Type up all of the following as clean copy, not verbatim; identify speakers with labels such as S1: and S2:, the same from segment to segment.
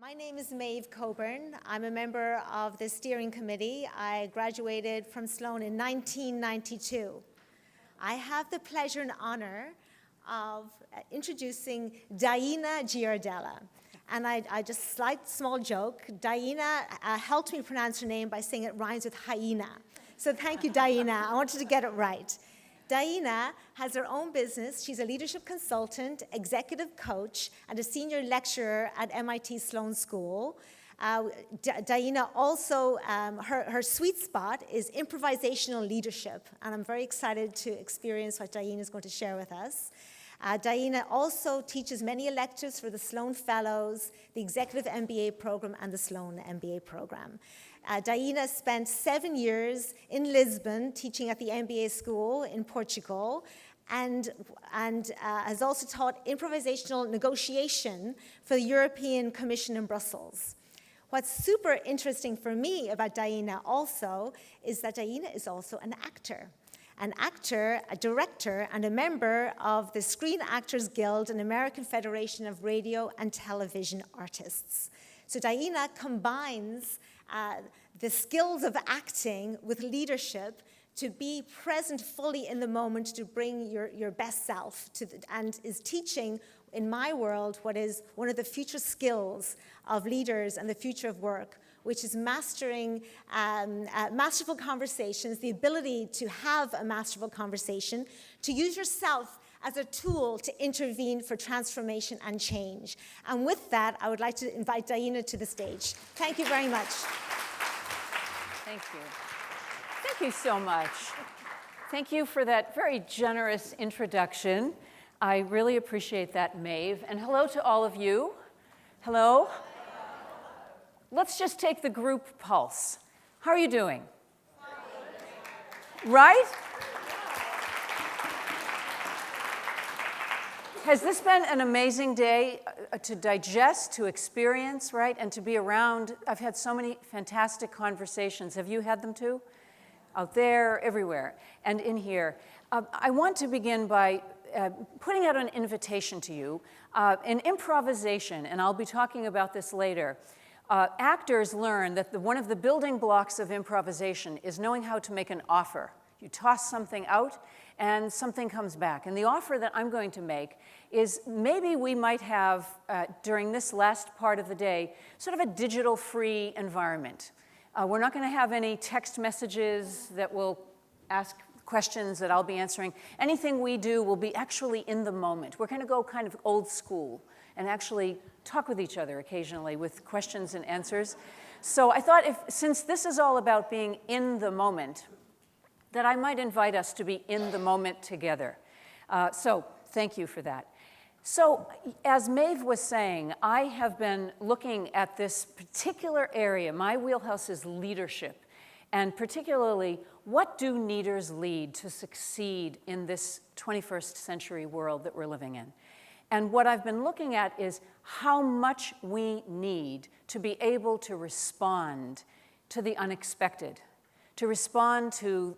S1: My name is Maeve Coburn. I'm a member of the steering committee. I graduated from Sloan in 1992. I have the pleasure and honor of introducing Daena Giardella. And I just slight small joke. Daena helped me pronounce her name by saying it rhymes with hyena. So thank you, Daena. I wanted to get it right. Daena has her own business. She's a leadership consultant, executive coach, and a senior lecturer at MIT Sloan School. Daena also, her sweet spot is improvisational leadership, and I'm very excited to experience what Daena is going to share with us. Daena also teaches many electives for the Sloan Fellows, the Executive MBA program, and the Sloan MBA program. Daena spent 7 years in Lisbon teaching at the MBA school in Portugal and has also taught improvisational negotiation for the European Commission in Brussels. What's super interesting for me about Daena also is that Daena is also an actor, a director, and a member of the Screen Actors Guild and American Federation of Radio and Television Artists. So Daena combines the skills of acting with leadership to be present fully in the moment, to bring your best self, and is teaching, in my world, what is one of the future skills of leaders and the future of work, which is mastering masterful conversations, the ability to have a masterful conversation, to use yourself as a tool to intervene for transformation and change. And with that, I would like to invite Daena to the stage. Thank you very much.
S2: Thank you. Thank you so much. Thank you for that very generous introduction. I really appreciate that, Maeve. And hello to all of you. Hello. Let's just take the group pulse. How are you doing? Right? Has this been an amazing day to digest, to experience, right, and to be around? I've had so many fantastic conversations. Have you had them too? Out there, everywhere, and in here. I want to begin by putting out an invitation to you. In improvisation, and I'll be talking about this later, actors learn that one of the building blocks of improvisation is knowing how to make an offer. You toss something out, and something comes back. And the offer that I'm going to make is maybe we might have, during this last part of the day, sort of a digital-free environment. We're not going to have any text messages that will ask questions that I'll be answering. Anything we do will be actually in the moment. We're going to go kind of old school and actually talk with each other occasionally with questions and answers. So I thought since this is all about being in the moment, that I might invite us to be in the moment together. So thank you for that. So as Maeve was saying, I have been looking at this particular area. My wheelhouse is leadership, and particularly, what do leaders lead to succeed in this 21st century world that we're living in? And what I've been looking at is how much we need to be able to respond to the unexpected, to respond to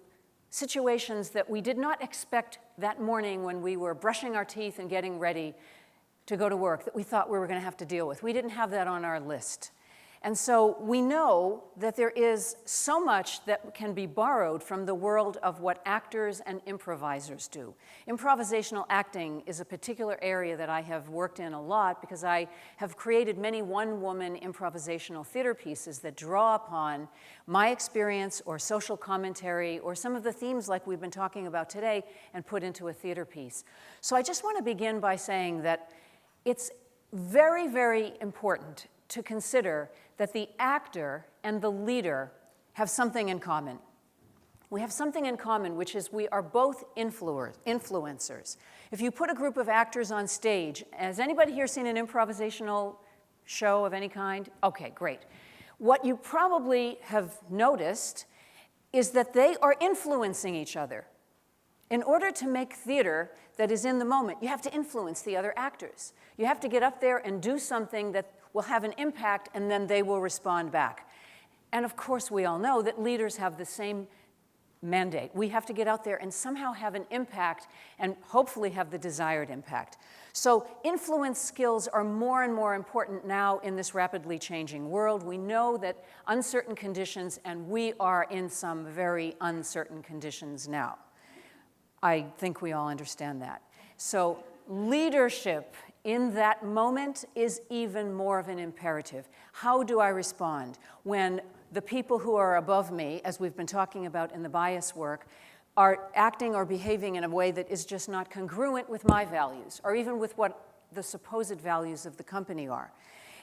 S2: situations that we did not expect that morning when we were brushing our teeth and getting ready to go to work, that we thought we were going to have to deal with. We didn't have that on our list. And so we know that there is so much that can be borrowed from the world of what actors and improvisers do. Improvisational acting is a particular area that I have worked in a lot because I have created many one-woman improvisational theater pieces that draw upon my experience or social commentary or some of the themes like we've been talking about today and put into a theater piece. So I just want to begin by saying that it's very, very important to consider that the actor and the leader have something in common. We have something in common, which is we are both influencers. If you put a group of actors on stage, has anybody here seen an improvisational show of any kind? Okay, great. What you probably have noticed is that they are influencing each other. In order to make theater that is in the moment, you have to influence the other actors. You have to get up there and do something that will have an impact, and then they will respond back. And of course, we all know that leaders have the same mandate. We have to get out there and somehow have an impact and hopefully have the desired impact. So influence skills are more and more important now in this rapidly changing world. We know that uncertain conditions, and we are in some very uncertain conditions now. I think we all understand that. So leadership in that moment is even more of an imperative. How do I respond when the people who are above me, as we've been talking about in the bias work, are acting or behaving in a way that is just not congruent with my values, or even with what the supposed values of the company are?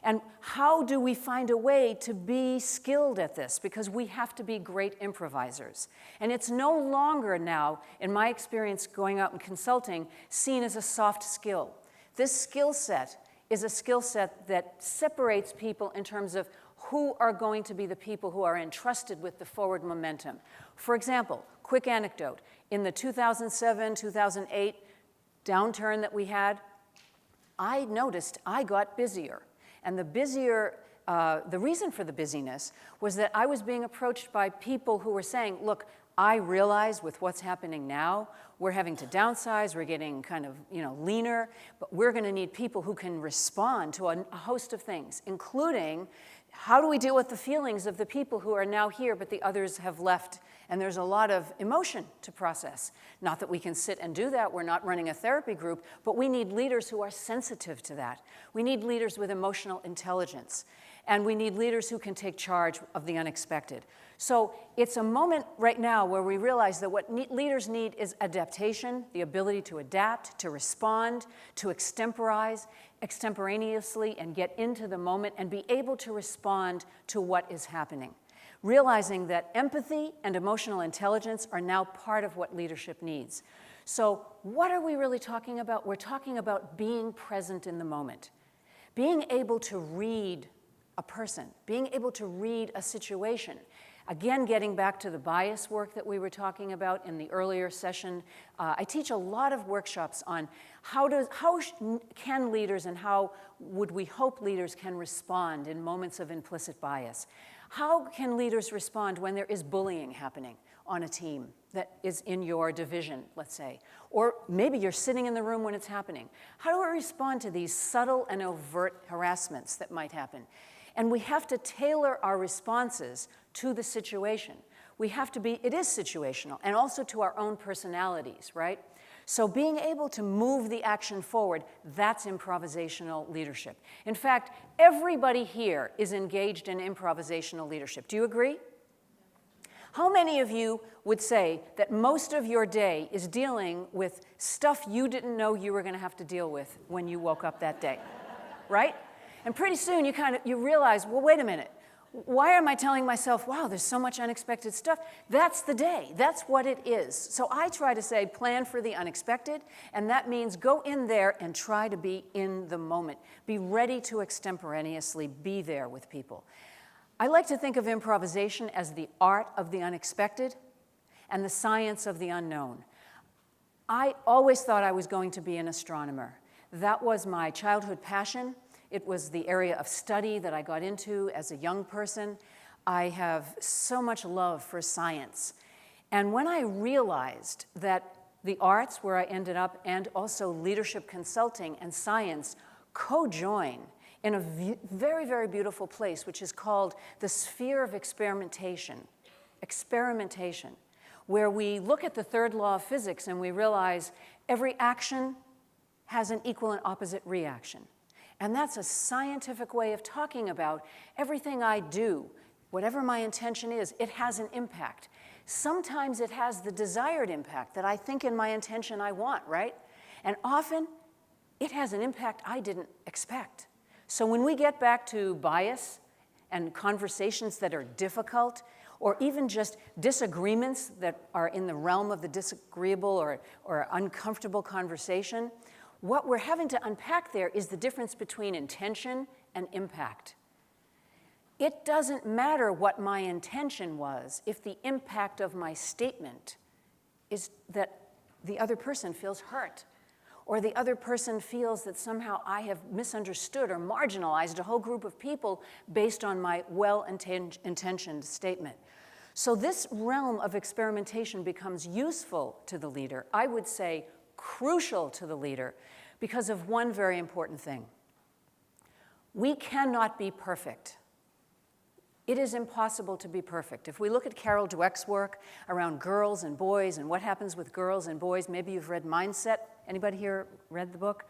S2: And how do we find a way to be skilled at this? Because we have to be great improvisers. And it's no longer now, in my experience going out and consulting, seen as a soft skill. This skill set is a skill set that separates people in terms of who are going to be the people who are entrusted with the forward momentum. For example, quick anecdote. In the 2007, 2008 downturn that we had, I noticed I got busier. And the reason for the busyness was that I was being approached by people who were saying, look, I realize with what's happening now, we're having to downsize, we're getting kind of leaner, but we're going to need people who can respond to a host of things, including how do we deal with the feelings of the people who are now here, but the others have left, and there's a lot of emotion to process. Not that we can sit and do that, we're not running a therapy group, but we need leaders who are sensitive to that. We need leaders with emotional intelligence, and we need leaders who can take charge of the unexpected. So it's a moment right now where we realize that what leaders need is adaptation, the ability to adapt, to respond, to extemporize, extemporaneously, and get into the moment and be able to respond to what is happening. Realizing that empathy and emotional intelligence are now part of what leadership needs. So what are we really talking about? We're talking about being present in the moment, being able to read a person, being able to read a situation. Again, getting back to the bias work that we were talking about in the earlier session, I teach a lot of workshops on how can leaders and how would we hope leaders can respond in moments of implicit bias. How can leaders respond when there is bullying happening on a team that is in your division, let's say? Or maybe you're sitting in the room when it's happening. How do we respond to these subtle and overt harassments that might happen? And we have to tailor our responses to the situation. We have to be, it is situational, and also to our own personalities, right? So being able to move the action forward, that's improvisational leadership. In fact, everybody here is engaged in improvisational leadership. Do you agree? How many of you would say that most of your day is dealing with stuff you didn't know you were going to have to deal with when you woke up that day, right? And pretty soon you realize, well, wait a minute. Why am I telling myself, wow, there's so much unexpected stuff? That's the day. That's what it is. So I try to say, plan for the unexpected, and that means go in there and try to be in the moment. Be ready to extemporaneously be there with people. I like to think of improvisation as the art of the unexpected and the science of the unknown. I always thought I was going to be an astronomer. That was my childhood passion. It was the area of study that I got into as a young person. I have so much love for science. And when I realized that the arts, where I ended up, and also leadership consulting and science co-join in a very, very beautiful place, which is called the sphere of experimentation. Experimentation, where we look at the third law of physics and we realize every action has an equal and opposite reaction. And that's a scientific way of talking about everything I do, whatever my intention is, it has an impact. Sometimes it has the desired impact that I think in my intention I want, right? And often it has an impact I didn't expect. So when we get back to bias and conversations that are difficult, or even just disagreements that are in the realm of the disagreeable or uncomfortable conversation, what we're having to unpack there is the difference between intention and impact. It doesn't matter what my intention was if the impact of my statement is that the other person feels hurt, or the other person feels that somehow I have misunderstood or marginalized a whole group of people based on my well-intentioned statement. So this realm of experimentation becomes useful to the leader, I would say crucial to the leader, because of one very important thing. We cannot be perfect. It is impossible to be perfect. If we look at Carol Dweck's work around girls and boys and what happens with girls and boys, maybe you've read Mindset. Anybody here read the book?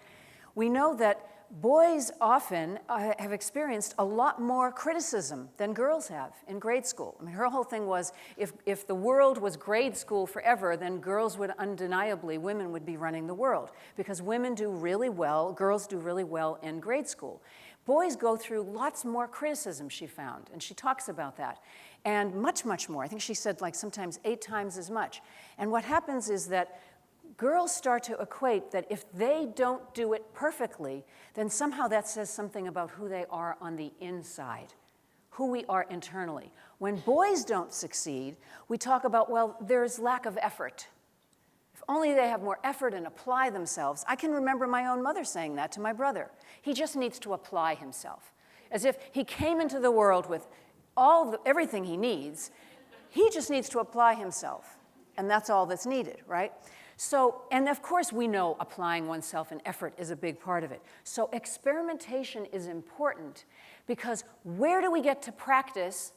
S2: We know that boys often have experienced a lot more criticism than girls have in grade school. I mean, her whole thing was if the world was grade school forever, then girls would undeniably, women would be running the world, because women do really well, girls do really well in grade school. Boys go through lots more criticism, she found, and she talks about that, and much, much more. I think she said like sometimes 8 times as much. And what happens is that girls start to equate that if they don't do it perfectly, then somehow that says something about who they are on the inside, who we are internally. When boys don't succeed, we talk about, well, there's lack of effort. If only they have more effort and apply themselves. I can remember my own mother saying that to my brother. He just needs to apply himself. As if he came into the world with everything he needs. He just needs to apply himself. And that's all that's needed, right? So, and of course we know applying oneself and effort is a big part of it. So experimentation is important because where do we get to practice,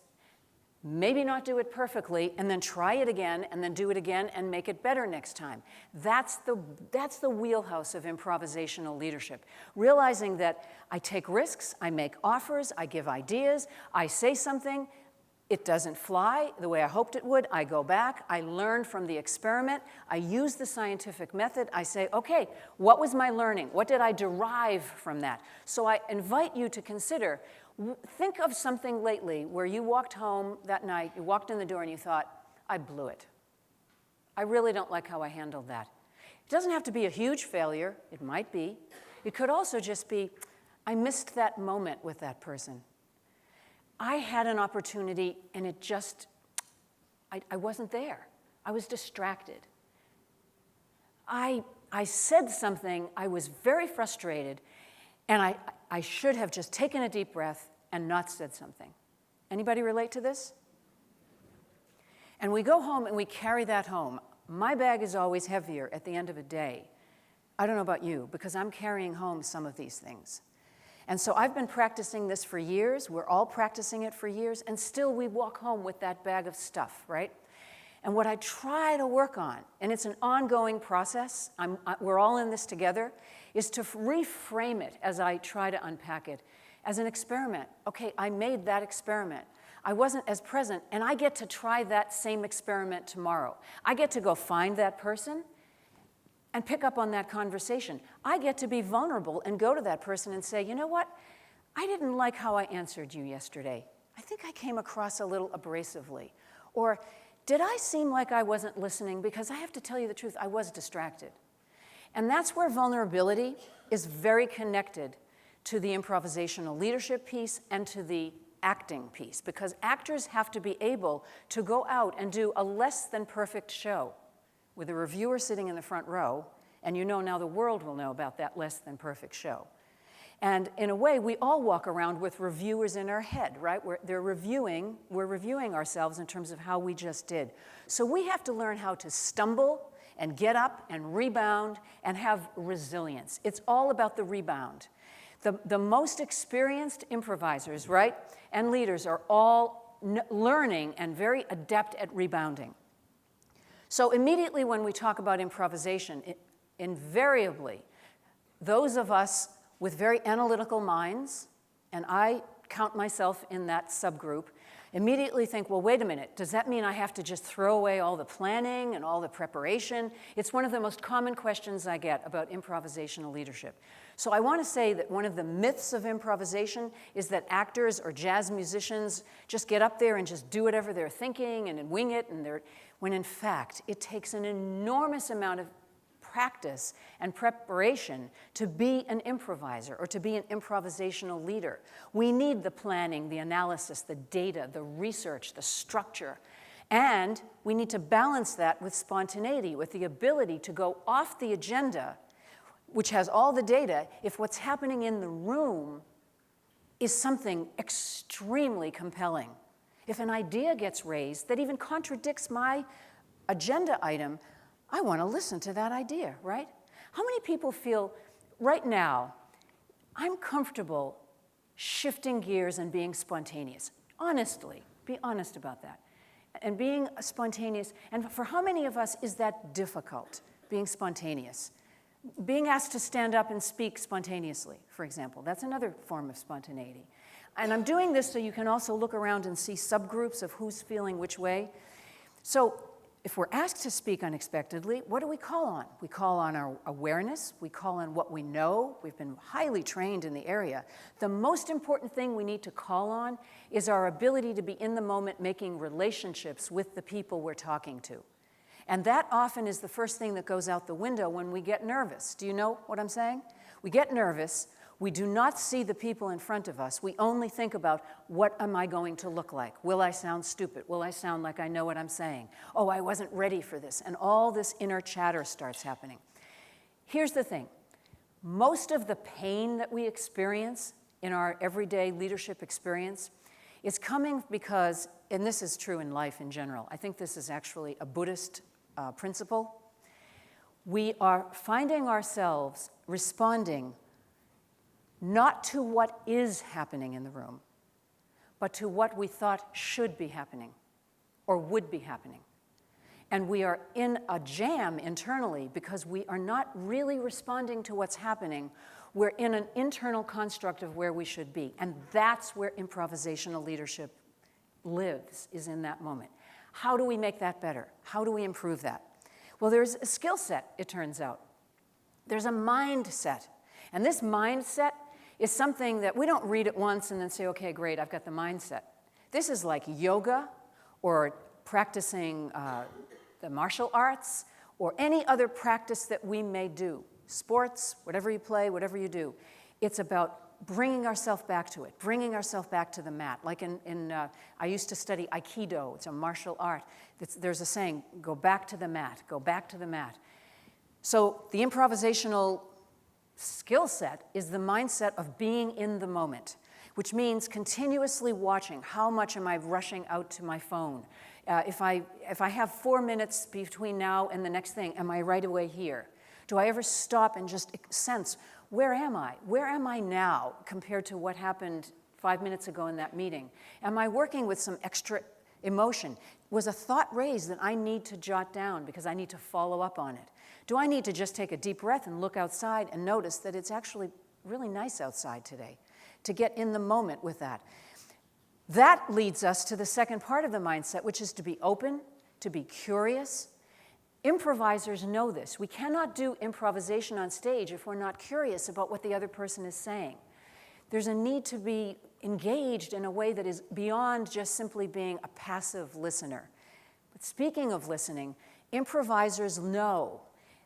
S2: maybe not do it perfectly, and then try it again, and then do it again, and make it better next time? That's the wheelhouse of improvisational leadership. Realizing that I take risks, I make offers, I give ideas, I say something, it doesn't fly the way I hoped it would. I go back, I learn from the experiment, I use the scientific method, I say, okay, what was my learning? What did I derive from that? So I invite you to consider, think of something lately where you walked home that night, you walked in the door and you thought, I blew it. I really don't like how I handled that. It doesn't have to be a huge failure, it might be. It could also just be, I missed that moment with that person. I had an opportunity and it just, I wasn't there. I was distracted. I said something, I was very frustrated, and I should have just taken a deep breath and not said something. Anybody relate to this? And we go home and we carry that home. My bag is always heavier at the end of a day. I don't know about you, because I'm carrying home some of these things. And so I've been practicing this for years. We're all practicing it for years. And still we walk home with that bag of stuff, right? And what I try to work on, and it's an ongoing process, we're all in this together, is to reframe it as I try to unpack it as an experiment. Okay, I made that experiment. I wasn't as present, and I get to try that same experiment tomorrow. I get to go find that person and pick up on that conversation. I get to be vulnerable and go to that person and say, you know what? I didn't like how I answered you yesterday. I think I came across a little abrasively. Or did I seem like I wasn't listening? Because I have to tell you the truth, I was distracted. And that's where vulnerability is very connected to the improvisational leadership piece and to the acting piece, because actors have to be able to go out and do a less than perfect show with a reviewer sitting in the front row, and you know now the world will know about that less than perfect show. And in a way, we all walk around with reviewers in our head, right? We're reviewing ourselves in terms of how we just did. So we have to learn how to stumble and get up and rebound and have resilience. It's all about the rebound. The most experienced improvisers, right, and leaders are all learning and very adept at rebounding. So immediately when we talk about improvisation, invariably, those of us with very analytical minds, and I count myself in that subgroup, immediately think, well, wait a minute, does that mean I have to just throw away all the planning and all the preparation? It's one of the most common questions I get about improvisational leadership. So I want to say that one of the myths of improvisation is that actors or jazz musicians just get up there and just do whatever they're thinking and wing it, when in fact, it takes an enormous amount of practice and preparation to be an improviser or to be an improvisational leader. We need the planning, the analysis, the data, the research, the structure. And we need to balance that with spontaneity, with the ability to go off the agenda, which has all the data, if what's happening in the room is something extremely compelling. If an idea gets raised that even contradicts my agenda item, I want to listen to that idea, right? How many people feel right now, I'm comfortable shifting gears and being spontaneous? Honestly, be honest about that. And being spontaneous, and for how many of us is that difficult, being spontaneous? Being asked to stand up and speak spontaneously, for example, that's another form of spontaneity. And I'm doing this so you can also look around and see subgroups of who's feeling which way. So if we're asked to speak unexpectedly, what do we call on? We call on our awareness. We call on what we know. We've been highly trained in the area. The most important thing we need to call on is our ability to be in the moment, making relationships with the people we're talking to. And that often is the first thing that goes out the window when we get nervous. Do you know what I'm saying? We get nervous. We do not see the people in front of us. We only think about, what am I going to look like? Will I sound stupid? Will I sound like I know what I'm saying? Oh, I wasn't ready for this. And all this inner chatter starts happening. Here's the thing. Most of the pain that we experience in our everyday leadership experience is coming because, and this is true in life in general, I think this is actually a Buddhist principle. We are finding ourselves responding not to what is happening in the room, but to what we thought should be happening or would be happening. And we are in a jam internally because we are not really responding to what's happening. We're in an internal construct of where we should be. And that's where improvisational leadership lives, is in that moment. How do we make that better? How do we improve that? Well, there's a skill set, it turns out. There's a mindset. And this mindset is something that we don't read it once and then say, okay, great, I've got the mindset. This is like yoga or practicing the martial arts or any other practice that we may do. Sports, whatever you play, whatever you do. It's about bringing ourselves back to it, bringing ourselves back to the mat. Like I used to study Aikido. It's a martial art. There's a saying, go back to the mat, go back to the mat. So the improvisational skill set is the mindset of being in the moment, which means continuously watching. How much am I rushing out to my phone? If I have 4 minutes between now and the next thing, am I right away here? Do I ever stop and just sense, where am I? Where am I now compared to what happened 5 minutes ago in that meeting? Am I working with some extra emotion? Was a thought raised that I need to jot down because I need to follow up on it? Do I need to just take a deep breath and look outside and notice that it's actually really nice outside today? To get in the moment with that. That leads us to the second part of the mindset, which is to be open, to be curious. Improvisers know this. We cannot do improvisation on stage if we're not curious about what the other person is saying. There's a need to be engaged in a way that is beyond just simply being a passive listener. But speaking of listening, improvisers know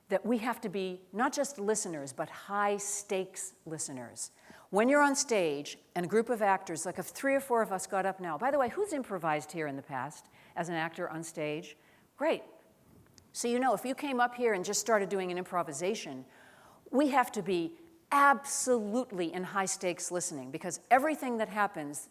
S2: that we have to be not just listeners, but high-stakes listeners. When you're on stage and a group of actors, like if 3 or 4 of us got up now, by the way, who's improvised here in the past as an actor on stage? Great. So you know, if you came up here and just started doing an improvisation, we have to be absolutely in high-stakes listening because everything that happens,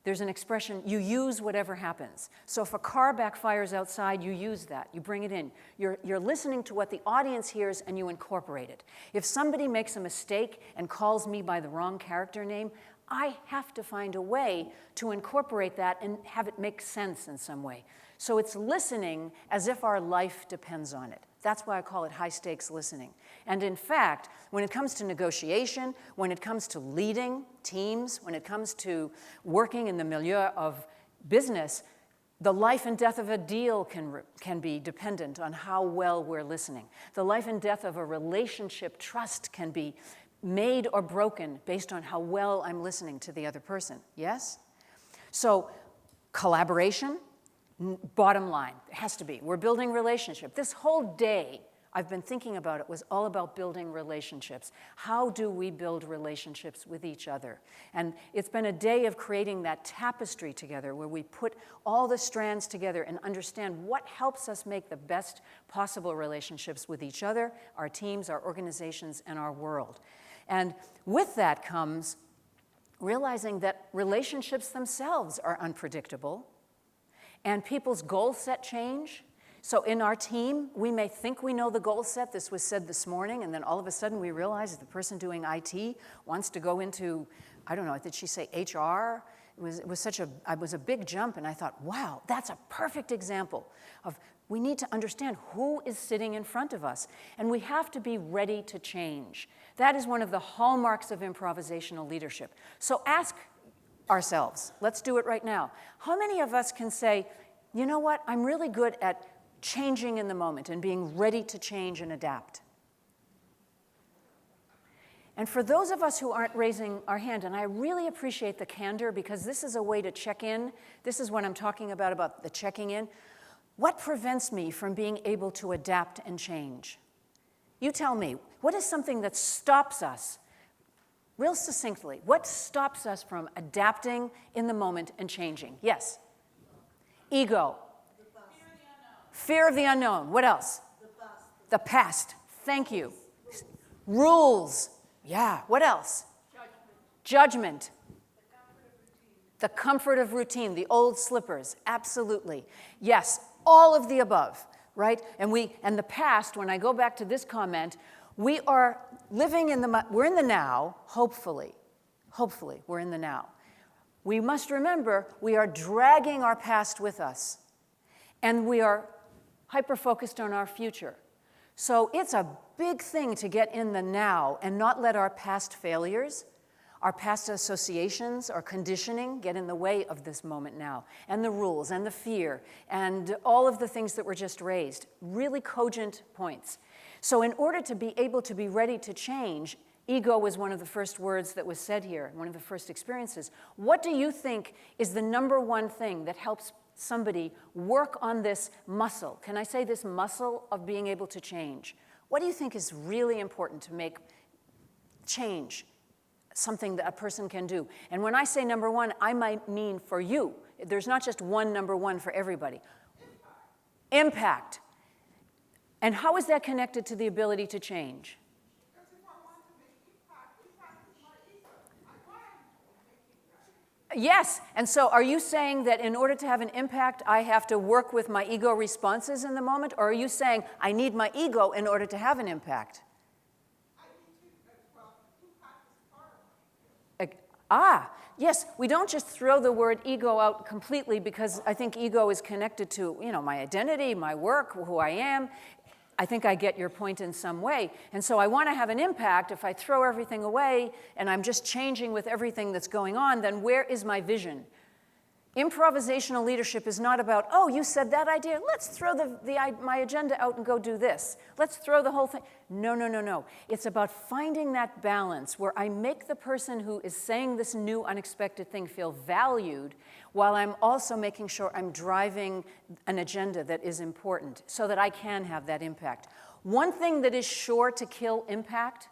S2: there's an expression, you use whatever happens. So if a car backfires outside, you use that. You bring it in. You're listening to what the audience hears and you incorporate it. If somebody makes a mistake and calls me by the wrong character name, I have to find a way to incorporate that and have it make sense in some way. So it's listening as if our life depends on it. That's why I call it high-stakes listening. And in fact, when it comes to negotiation, when it comes to leading teams, when it comes to working in the milieu of business, the life and death of a deal can be dependent on how well we're listening. The life and death of a relationship, trust, can be made or broken based on how well I'm listening to the other person. Yes? So collaboration, bottom line, it has to be. We're building relationship. This whole day, I've been thinking about it, was all about building relationships. How do we build relationships with each other? And it's been a day of creating that tapestry together where we put all the strands together and understand what helps us make the best possible relationships with each other, our teams, our organizations, and our world. And with that comes realizing that relationships themselves are unpredictable. and people's goal set change. So in our team, we may think we know the goal set. This was said this morning, and then all of a sudden we realize that the person doing IT wants to go into, I don't know, did she say HR? It was a big jump, and I thought, wow, that's a perfect example of we need to understand who is sitting in front of us, and we have to be ready to change. That is one of the hallmarks of improvisational leadership. So ask ourselves, let's do it right now. How many of us can say, you know what, I'm really good at changing in the moment and being ready to change and adapt? And for those of us who aren't raising our hand, and I really appreciate the candor because this is a way to check in. This is what I'm talking about the checking in. What prevents me from being able to adapt and change? You tell me, what is something that stops us, real succinctly, what stops us from adapting in the moment and changing? Yes? Ego. Fear of the unknown. What else? The past. Thank you. Rules. Yeah. What else? Judgment. The comfort of routine. The old slippers. Absolutely. Yes. All of the above. Right? And the past, when I go back to this comment, we are living we're in the now, hopefully. Hopefully, we're in the now. We must remember we are dragging our past with us. And we are hyper-focused on our future. So it's a big thing to get in the now and not let our past failures, our past associations, our conditioning get in the way of this moment now, and the rules, and the fear, and all of the things that were just raised. Really cogent points. So in order to be able to be ready to change, ego was one of the first words that was said here, one of the first experiences. What do you think is the number one thing that helps somebody work on this muscle? Can I say this muscle of being able to change? What do you think is really important to make change something that a person can do? And when I say number one, I might mean for you. There's not just one number one for everybody. Impact. And how is that connected to the ability to change? Yes, and so are you saying that in order to have an impact, I have to work with my ego responses in the moment? Or are you saying I need my ego in order to have an impact? Yes, we don't just throw the word ego out completely because I think ego is connected to, my identity, my work, who I am. I think I get your point in some way. And so I want to have an impact. If I throw everything away and I'm just changing with everything that's going on, then where is my vision? Improvisational leadership is not about, oh, you said that idea, let's throw my agenda out and go do this. Let's throw the whole thing. No. It's about finding that balance where I make the person who is saying this new unexpected thing feel valued while I'm also making sure I'm driving an agenda that is important so that I can have that impact. One thing that is sure to kill impact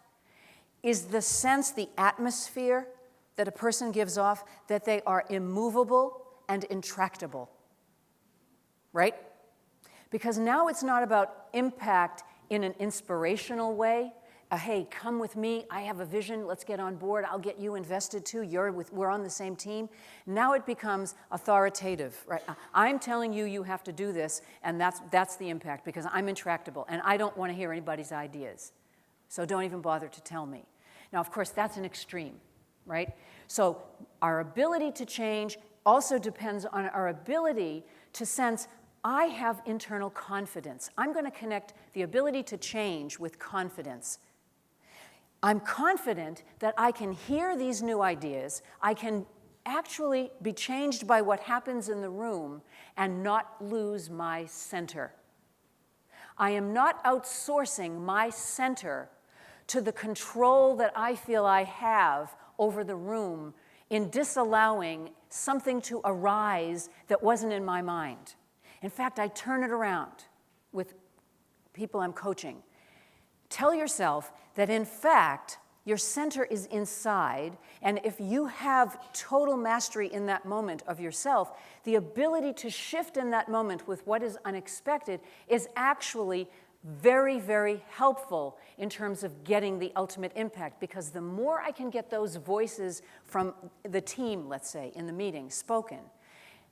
S2: is the sense, the atmosphere that a person gives off that they are immovable and intractable, right? Because now it's not about impact in an inspirational way. Hey, come with me, I have a vision, let's get on board, I'll get you invested too, we're on the same team. Now it becomes authoritative, right? I'm telling you you have to do this, and that's the impact because I'm intractable, and I don't want to hear anybody's ideas. So don't even bother to tell me. Now, of course, that's an extreme, right? So our ability to change also depends on our ability to sense, I have internal confidence. I'm going to connect the ability to change with confidence. I'm confident that I can hear these new ideas, I can actually be changed by what happens in the room and not lose my center. I am not outsourcing my center to the control that I feel I have over the room in disallowing something to arise that wasn't in my mind. In fact, I turn it around with people I'm coaching. Tell yourself that, in fact, your center is inside, and if you have total mastery in that moment of yourself, the ability to shift in that moment with what is unexpected is actually very, very helpful in terms of getting the ultimate impact, because the more I can get those voices from the team, let's say, in the meeting, spoken,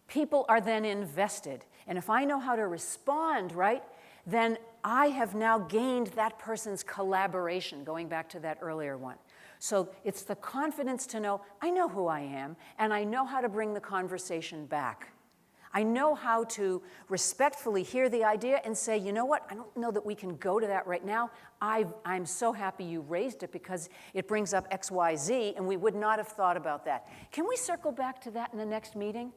S2: People are then invested. And if I know how to respond, right, then I have now gained that person's collaboration, going back to that earlier one. So it's the confidence to know, I know who I am, and I know how to bring the conversation back. I know how to respectfully hear the idea and say, you know what, I don't know that we can go to that right now. I'm so happy you raised it because it brings up X, Y, Z, and we would not have thought about that. Can we circle back to that in the next meeting?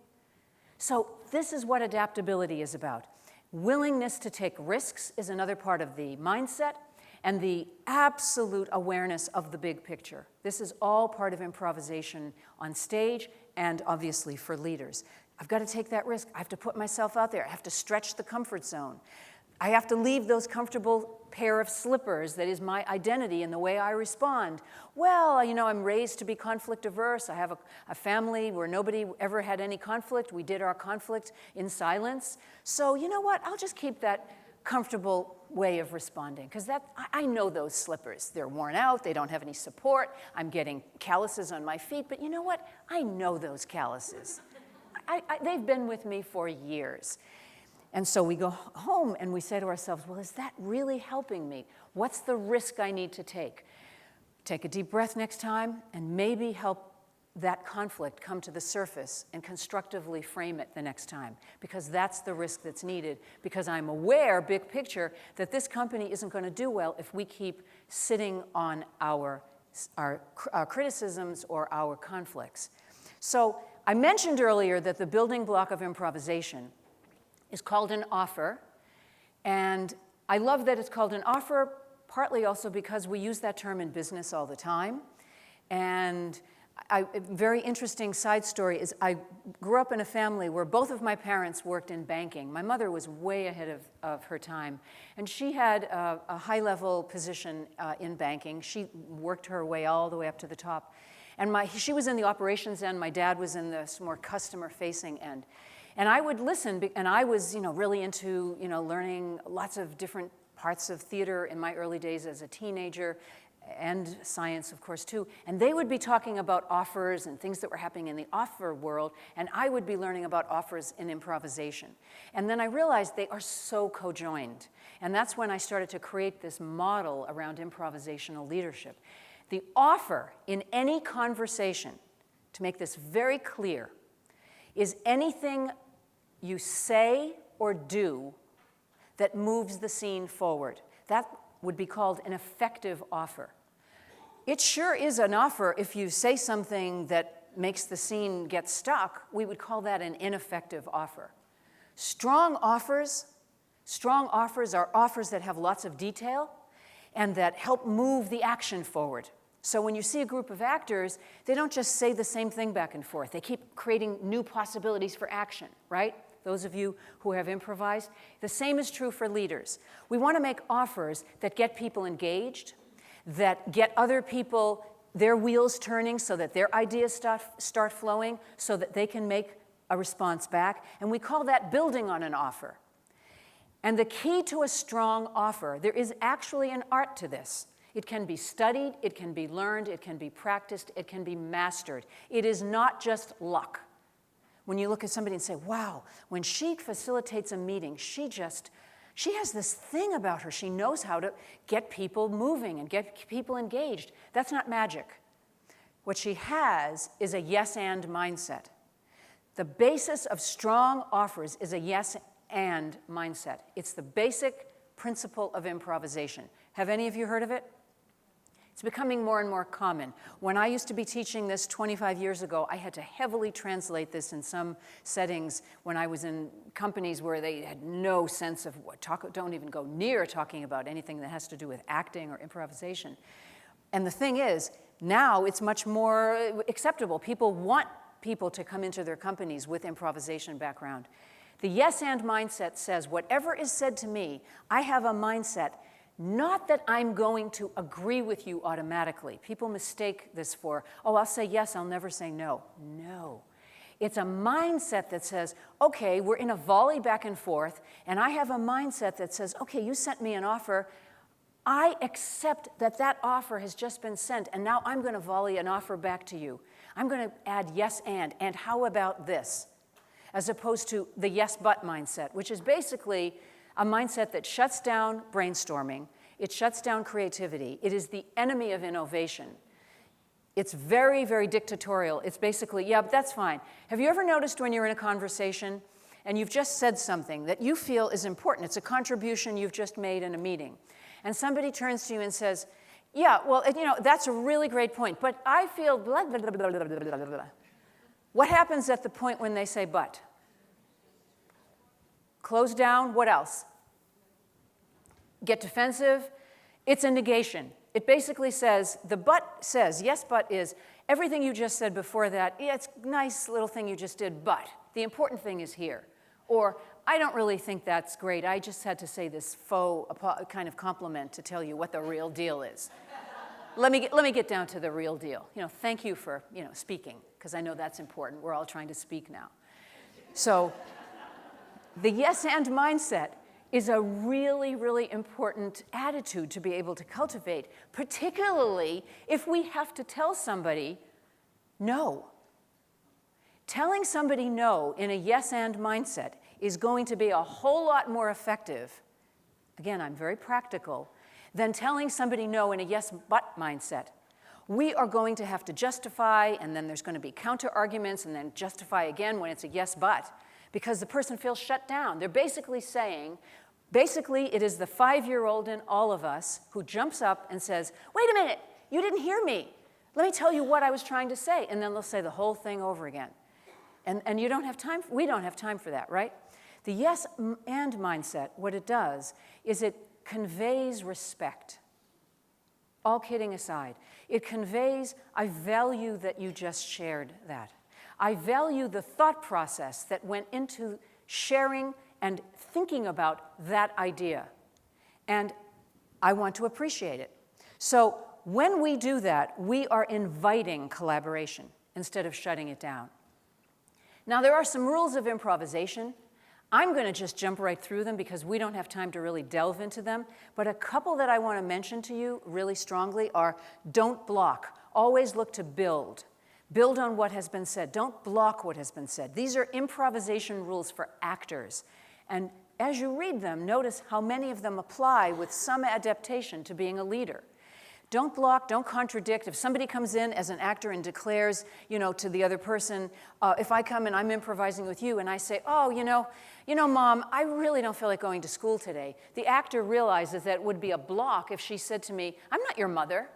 S2: So this is what adaptability is about. Willingness to take risks is another part of the mindset, and the absolute awareness of the big picture. This is all part of improvisation on stage and obviously for leaders. I've got to take that risk. I have to put myself out there. I have to stretch the comfort zone. I have to leave those comfortable pair of slippers that is my identity in the way I respond. Well, you know, I'm raised to be conflict averse. I have a family where nobody ever had any conflict. We did our conflict in silence. So you know what? I'll just keep that comfortable way of responding, because I know those slippers. They're worn out, they don't have any support, I'm getting calluses on my feet, but you know what? I know those calluses. They've been with me for years. And so we go home and we say to ourselves, well, is that really helping me? What's the risk I need to take? Take a deep breath next time and maybe help that conflict come to the surface and constructively frame it the next time, because that's the risk that's needed, because I'm aware, big picture, that this company isn't going to do well if we keep sitting on our criticisms or our conflicts. So I mentioned earlier that the building block of improvisation is called an offer, and I love that it's called an offer, partly also because we use that term in business all the time. And a very interesting side story is I grew up in a family where both of my parents worked in banking. My mother was way ahead of her time, and she had a high-level position in banking. She worked her way all the way up to the top. And she was in the operations end. My dad was in the more customer-facing end. And I would listen, and I was, really into, learning lots of different parts of theater in my early days as a teenager, and science, of course, too. And they would be talking about offers and things that were happening in the offer world, and I would be learning about offers in improvisation. And then I realized they are so co-joined. And that's when I started to create this model around improvisational leadership. The offer in any conversation, to make this very clear, is anything you say or do that moves the scene forward. That would be called an effective offer. It sure is an offer if you say something that makes the scene get stuck. We would call that an ineffective offer. Strong offers are offers that have lots of detail and that help move the action forward. So when you see a group of actors, they don't just say the same thing back and forth. They keep creating new possibilities for action, right? Those of you who have improvised. The same is true for leaders. We want to make offers that get people engaged, that get other people, their wheels turning so that their ideas start flowing, so that they can make a response back. And we call that building on an offer. And the key to a strong offer, there is actually an art to this. It can be studied, it can be learned, it can be practiced, it can be mastered. It is not just luck. When you look at somebody and say, wow, when she facilitates a meeting, she has this thing about her. She knows how to get people moving and get people engaged. That's not magic. What she has is a yes-and mindset. The basis of strong offers is a yes-and mindset. It's the basic principle of improvisation. Have any of you heard of it? It's becoming more and more common. When I used to be teaching this 25 years ago, I had to heavily translate this in some settings when I was in companies where they had no sense of don't even go near talking about anything that has to do with acting or improvisation. And the thing is, now it's much more acceptable. People want people to come into their companies with improvisation background. The yes-and mindset says, whatever is said to me, I have a mindset. Not that I'm going to agree with you automatically. People mistake this for, I'll say yes, I'll never say no. No. It's a mindset that says, okay, we're in a volley back and forth, and I have a mindset that says, okay, you sent me an offer. I accept that that offer has just been sent, and now I'm going to volley an offer back to you. I'm going to add yes and how about this? as opposed to the yes but mindset, which is basically a mindset that shuts down brainstorming. It shuts down creativity. It is the enemy of innovation. It's very, very dictatorial. It's basically, yeah, but that's fine. Have you ever noticed when you're in a conversation and you've just said something that you feel is important? It's a contribution you've just made in a meeting. And somebody turns to you and says, yeah, well, that's a really great point, but I feel blah, blah, blah, blah, blah, blah, blah, blah. What happens at the point when they say but? Close down, what else? Get defensive. It's a negation. It basically says, the but says, yes, but is everything you just said before that, yeah, it's a nice little thing you just did, but the important thing is here. Or, I don't really think that's great. I just had to say this faux kind of compliment to tell you what the real deal is. Let me get down to the real deal. Thank you for speaking, because I know that's important. We're all trying to speak now. So the yes and mindset is a really, really important attitude to be able to cultivate, particularly if we have to tell somebody no. Telling somebody no in a yes and mindset is going to be a whole lot more effective, again, I'm very practical, than telling somebody no in a yes but mindset. We are going to have to justify, and then there's going to be counter arguments, and then justify again when it's a yes but, because the person feels shut down. They're basically saying, it is the 5-year-old in all of us who jumps up and says, wait a minute, you didn't hear me. Let me tell you what I was trying to say. And then they'll say the whole thing over again. And you don't have time, we don't have time for that, right? The yes and mindset, what it does is it conveys respect. All kidding aside, it conveys, I value that you just shared that. I value the thought process that went into sharing and thinking about that idea. And I want to appreciate it. So when we do that, we are inviting collaboration instead of shutting it down. Now, there are some rules of improvisation. I'm going to just jump right through them because we don't have time to really delve into them. But a couple that I want to mention to you really strongly are don't block. Always look to build. Build on what has been said. Don't block what has been said. These are improvisation rules for actors. And as you read them, notice how many of them apply with some adaptation to being a leader. Don't block, don't contradict. If somebody comes in as an actor and declares, to the other person, if I come and I'm improvising with you and I say, oh, Mom, I really don't feel like going to school today. The actor realizes that it would be a block if she said to me, I'm not your mother.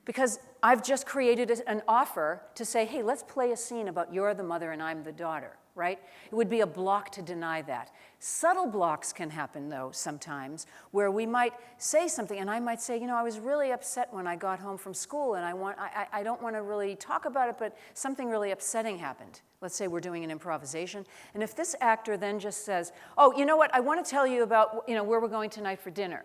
S2: Because I've just created an offer to say, hey, let's play a scene about you're the mother and I'm the daughter, right? It would be a block to deny that. Subtle blocks can happen, though, sometimes, where we might say something, and I might say, I was really upset when I got home from school, and I don't want to really talk about it, but something really upsetting happened. Let's say we're doing an improvisation. And if this actor then just says, oh, you know what, I want to tell you about where we're going tonight for dinner.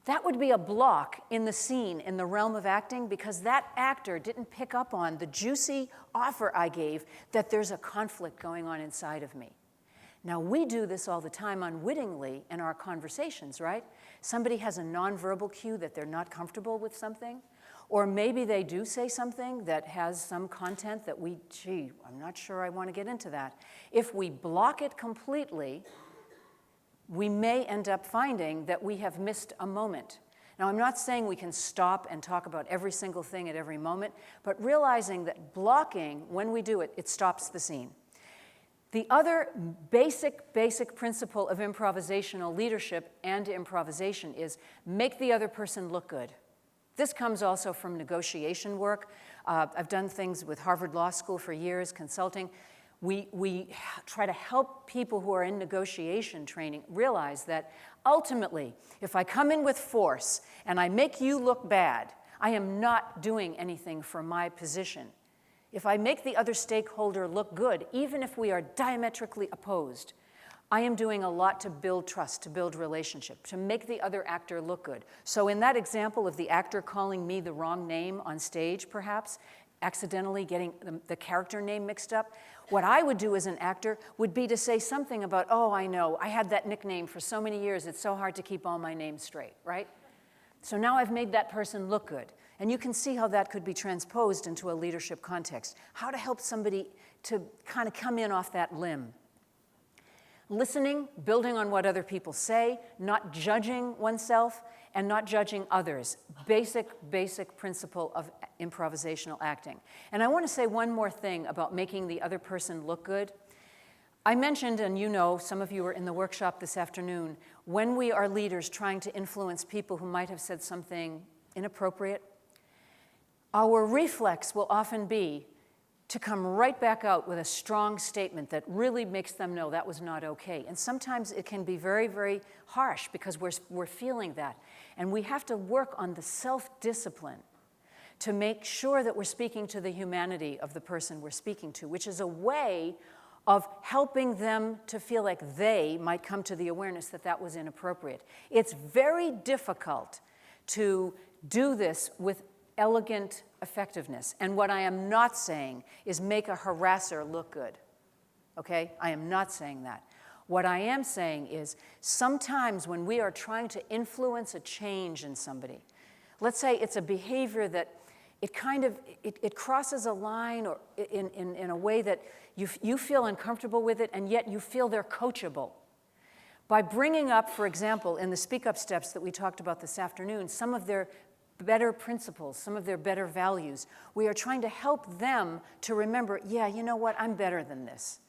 S2: That would be a block in the scene, in the realm of acting, because that actor didn't pick up on the juicy offer I gave that there's a conflict going on inside of me. Now, we do this all the time unwittingly in our conversations, right? Somebody has a nonverbal cue that they're not comfortable with something, or maybe they do say something that has some content that I'm not sure I want to get into that. If we block it completely, we may end up finding that we have missed a moment. Now, I'm not saying we can stop and talk about every single thing at every moment, but realizing that blocking, when we do it, it stops the scene. The other basic principle of improvisational leadership and improvisation is make the other person look good. This comes also from negotiation work. I've done things with Harvard Law School for years, consulting. We try to help people who are in negotiation training realize that ultimately, if I come in with force and I make you look bad, I am not doing anything for my position. If I make the other stakeholder look good, even if we are diametrically opposed, I am doing a lot to build trust, to build relationship, to make the other actor look good. So in that example of the actor calling me the wrong name on stage, perhaps, accidentally getting the character name mixed up, what I would do as an actor would be to say something about, oh, I know, I had that nickname for so many years, it's so hard to keep all my names straight, right? So now I've made that person look good. And you can see how that could be transposed into a leadership context. How to help somebody kind of come in off that limb. Listening, building on what other people say, not judging oneself, and not judging others. Basic principle of improvisational acting. And I want to say one more thing about making the other person look good. I mentioned, and you know, some of you were in the workshop this afternoon, when we are leaders trying to influence people who might have said something inappropriate, our reflex will often be to come right back out with a strong statement that really makes them know that was not okay. And sometimes it can be very, very harsh because we're feeling that. And we have to work on the self-discipline to make sure that we're speaking to the humanity of the person we're speaking to, which is a way of helping them to feel like they might come to the awareness that that was inappropriate. It's very difficult to do this with elegant effectiveness. And what I am not saying is make a harasser look good, okay? I am not saying that. What I am saying is sometimes when we are trying to influence a change in somebody, let's say it's a behavior that it crosses a line or in a way that you feel uncomfortable with it, and yet you feel they're coachable. By bringing up, for example, in the Speak Up steps that we talked about this afternoon, some of their better principles, some of their better values, we are trying to help them to remember, yeah, you know what, I'm better than this.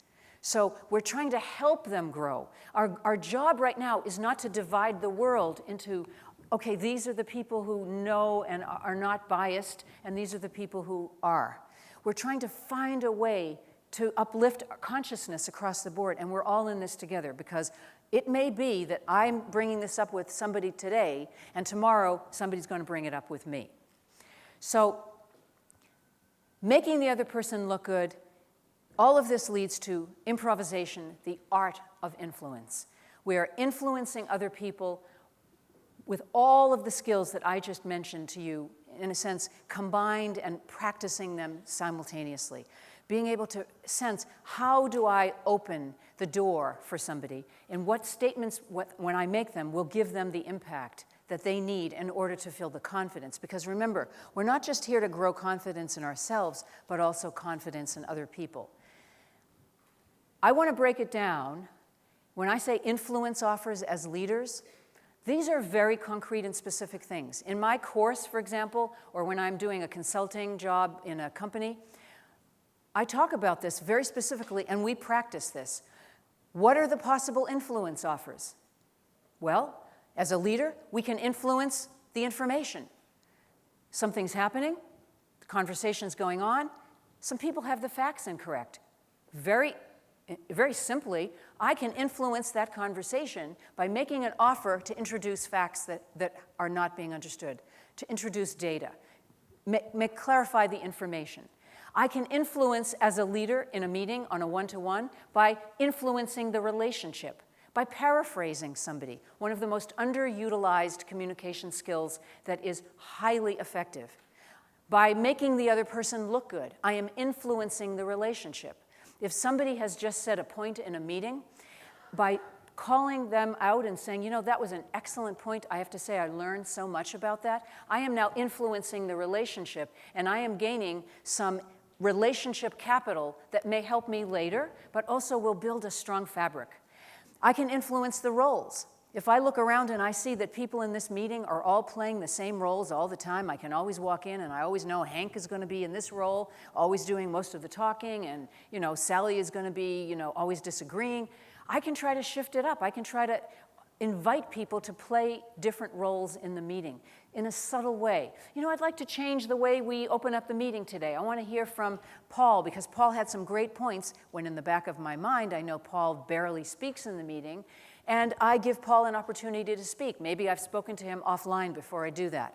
S2: So we're trying to help them grow. Our job right now is not to divide the world into, okay, these are the people who know and are not biased, and these are the people who are. We're trying to find a way to uplift our consciousness across the board, and we're all in this together, because it may be that I'm bringing this up with somebody today, and tomorrow somebody's going to bring it up with me. So making the other person look good, all of this leads to improvisation, the art of influence. We are influencing other people with all of the skills that I just mentioned to you, in a sense, combined and practicing them simultaneously. Being able to sense, how do I open the door for somebody, and what statements, when I make them, will give them the impact that they need in order to feel the confidence. Because remember, we're not just here to grow confidence in ourselves, but also confidence in other people. I want to break it down. When I say influence offers as leaders, these are very concrete and specific things. In my course, for example, or when I'm doing a consulting job in a company, I talk about this very specifically, and we practice this. What are the possible influence offers? Well, as a leader, we can influence the information. Something's happening, the conversation's going on, some people have the facts incorrect. Very simply, I can influence that conversation by making an offer to introduce facts that are not being understood, to introduce data, clarify the information. I can influence as a leader in a meeting on a one-to-one by influencing the relationship, by paraphrasing somebody, one of the most underutilized communication skills that is highly effective. By making the other person look good, I am influencing the relationship. If somebody has just said a point in a meeting, by calling them out and saying, you know, that was an excellent point. I have to say I learned so much about that. I am now influencing the relationship, and I am gaining some relationship capital that may help me later, but also will build a strong fabric. I can influence the roles. If I look around and I see that people in this meeting are all playing the same roles all the time, I can always walk in and I always know Hank is going to be in this role, always doing most of the talking, and Sally is going to be always disagreeing. I can try to shift it up. I can try to invite people to play different roles in the meeting in a subtle way. I'd like to change the way we open up the meeting today. I want to hear from Paul, because Paul had some great points, when in the back of my mind I know Paul barely speaks in the meeting, and I give Paul an opportunity to speak. Maybe I've spoken to him offline before I do that.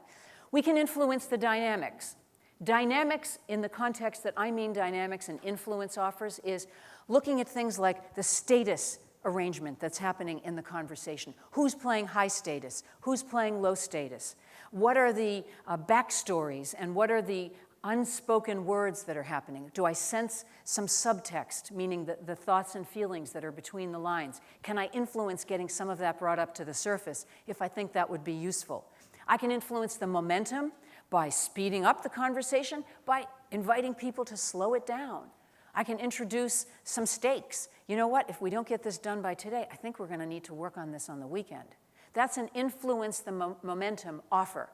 S2: We can influence the dynamics. Dynamics, in the context that I mean dynamics and influence offers, is looking at things like the status arrangement that's happening in the conversation. Who's playing high status? Who's playing low status? What are the backstories, and what are the unspoken words that are happening? Do I sense some subtext, meaning the thoughts and feelings that are between the lines? Can I influence getting some of that brought up to the surface if I think that would be useful? I can influence the momentum by speeding up the conversation, by inviting people to slow it down. I can introduce some stakes. You know what? If we don't get this done by today, I think we're going to need to work on this on the weekend. That's an influence the momentum offer.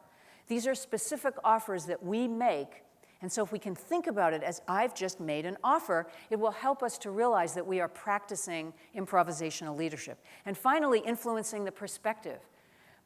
S2: These are specific offers that we make. And so if we can think about it as I've just made an offer, it will help us to realize that we are practicing improvisational leadership. And finally, influencing the perspective.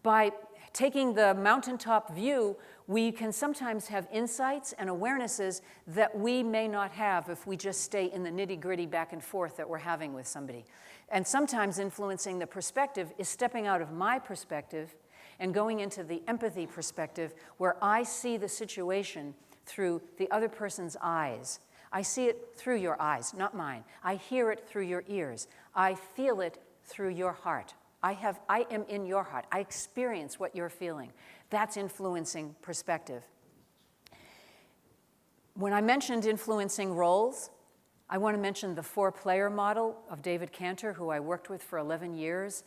S2: By taking the mountaintop view, we can sometimes have insights and awarenesses that we may not have if we just stay in the nitty-gritty back and forth that we're having with somebody. And sometimes influencing the perspective is stepping out of my perspective and going into the empathy perspective where I see the situation through the other person's eyes. I see it through your eyes, not mine. I hear it through your ears. I feel it through your heart. I am in your heart. I experience what you're feeling. That's influencing perspective. When I mentioned influencing roles, I want to mention the 4-player model of David Cantor, who I worked with for 11 years,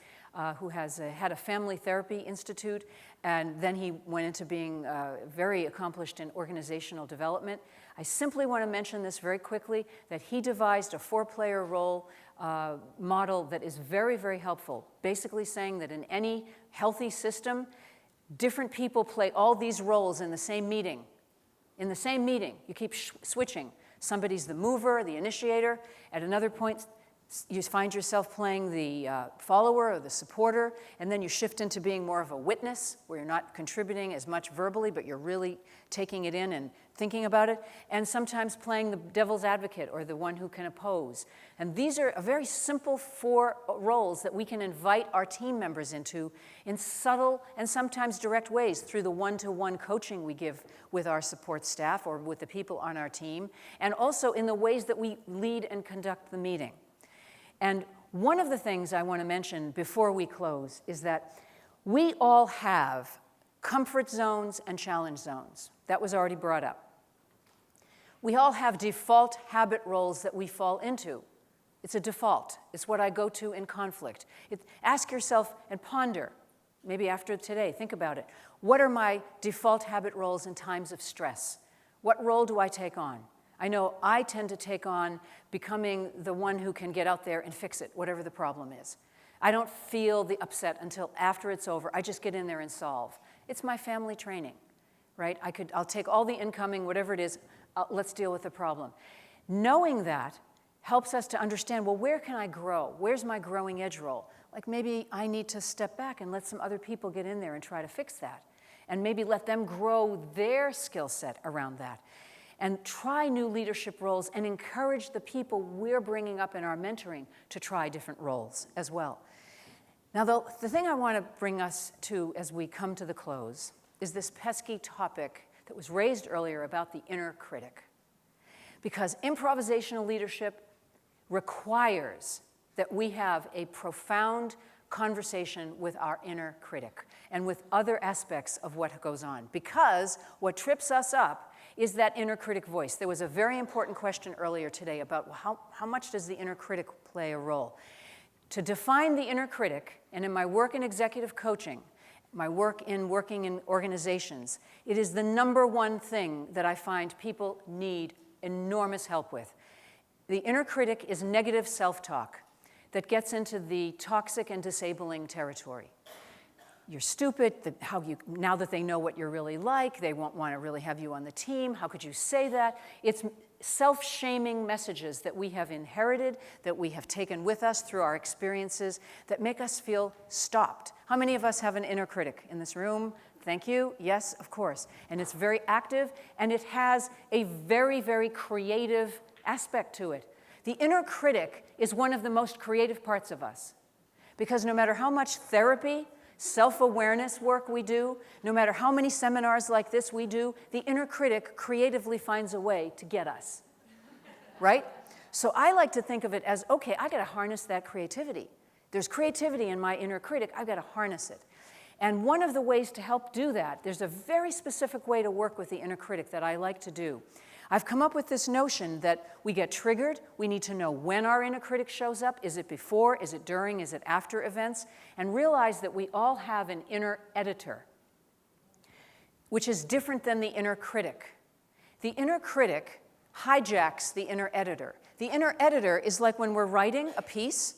S2: who has had a family therapy institute, and then he went into being very accomplished in organizational development. I simply want to mention this very quickly, that he devised a 4-player role model that is very, very helpful, basically saying that in any healthy system, different people play all these roles in the same meeting. In the same meeting, you keep switching. Somebody's the mover, the initiator. At another point, you find yourself playing the follower or the supporter, and then you shift into being more of a witness, where you're not contributing as much verbally, but you're really taking it in and thinking about it, and sometimes playing the devil's advocate or the one who can oppose. And these are a very simple 4 roles that we can invite our team members into in subtle and sometimes direct ways through the one-to-one coaching we give with our support staff or with the people on our team, and also in the ways that we lead and conduct the meeting. And one of the things I want to mention before we close is that we all have comfort zones and challenge zones. That was already brought up. We all have default habit roles that we fall into. It's a default. It's what I go to in conflict. Ask yourself and ponder, maybe after today, think about it. What are my default habit roles in times of stress? What role do I take on? I know I tend to take on becoming the one who can get out there and fix it, whatever the problem is. I don't feel the upset until after it's over. I just get in there and solve. It's my family training, right? I'll take all the incoming, whatever it is, let's deal with the problem. Knowing that helps us to understand, well, where can I grow? Where's my growing edge role? Like maybe I need to step back and let some other people get in there and try to fix that. And maybe let them grow their skill set around that. And try new leadership roles and encourage the people we're bringing up in our mentoring to try different roles as well. Now, the thing I want to bring us to as we come to the close is this pesky topic that was raised earlier about the inner critic. Because improvisational leadership requires that we have a profound conversation with our inner critic and with other aspects of what goes on. Because what trips us up is that inner critic voice. There was a very important question earlier today about how much does the inner critic play a role? To define the inner critic, and in my work in executive coaching, my work in working in organizations, it is the #1 thing that I find people need enormous help with. The inner critic is negative self-talk that gets into the toxic and disabling territory. You're stupid, now that they know what you're really like, they won't want to really have you on the team. How could you say that? It's self-shaming messages that we have inherited, that we have taken with us through our experiences, that make us feel stopped. How many of us have an inner critic in this room? Thank you. Yes, of course. And it's very active, and it has a very, very creative aspect to it. The inner critic is one of the most creative parts of us, because no matter how much therapy, self-awareness work we do, no matter how many seminars like this we do, the inner critic creatively finds a way to get us, right? So I like to think of it as, okay, I got to harness that creativity. There's creativity in my inner critic, I've got to harness it. And one of the ways to help do that, there's a very specific way to work with the inner critic that I like to do. I've come up with this notion that we get triggered. We need to know when our inner critic shows up. Is it before? Is it during? Is it after events? And realize that we all have an inner editor, which is different than the inner critic. The inner critic hijacks the inner editor. The inner editor is like when we're writing a piece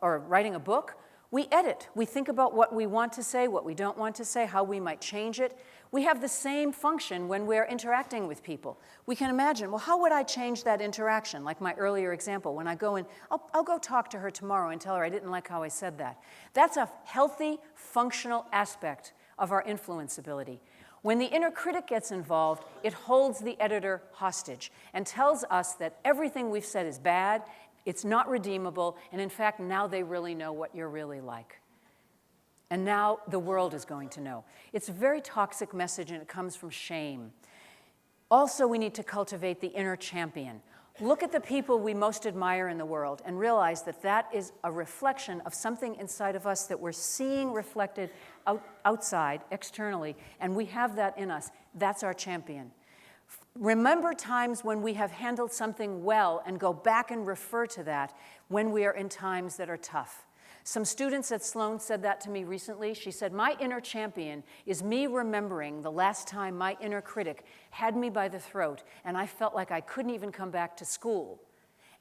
S2: or writing a book. We edit. We think about what we want to say, what we don't want to say, how we might change it. We have the same function when we're interacting with people. We can imagine, well, how would I change that interaction? Like my earlier example, when I go in, I'll go talk to her tomorrow and tell her I didn't like how I said that. That's a healthy, functional aspect of our influence ability. When the inner critic gets involved, it holds the editor hostage and tells us that everything we've said is bad, it's not redeemable, and in fact, now they really know what you're really like. And now the world is going to know. It's a very toxic message, and it comes from shame. Also, we need to cultivate the inner champion. Look at the people we most admire in the world and realize that that is a reflection of something inside of us that we're seeing reflected outside, externally, and we have that in us. That's our champion. Remember times when we have handled something well and go back and refer to that when we are in times that are tough. Some students at Sloan said that to me recently. She said, my inner champion is me remembering the last time my inner critic had me by the throat and I felt like I couldn't even come back to school.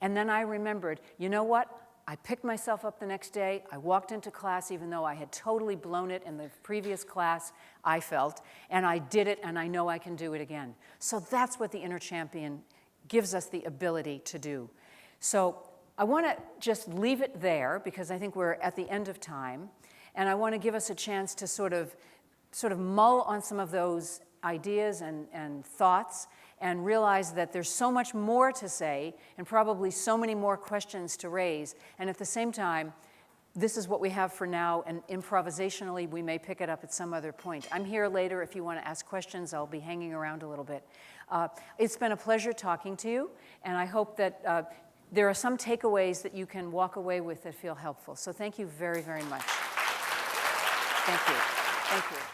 S2: And then I remembered, you know what? I picked myself up the next day. I walked into class even though I had totally blown it in the previous class, I felt, and I did it, and I know I can do it again. So that's what the inner champion gives us the ability to do. So I want to just leave it there because I think we're at the end of time, and I want to give us a chance to sort of mull on some of those ideas and thoughts and realize that there's so much more to say and probably so many more questions to raise. And at the same time, this is what we have for now, and improvisationally, we may pick it up at some other point. I'm here later if you want to ask questions. I'll be hanging around a little bit. It's been a pleasure talking to you, and I hope that there are some takeaways that you can walk away with that feel helpful. So thank you very, very much. Thank you. Thank you.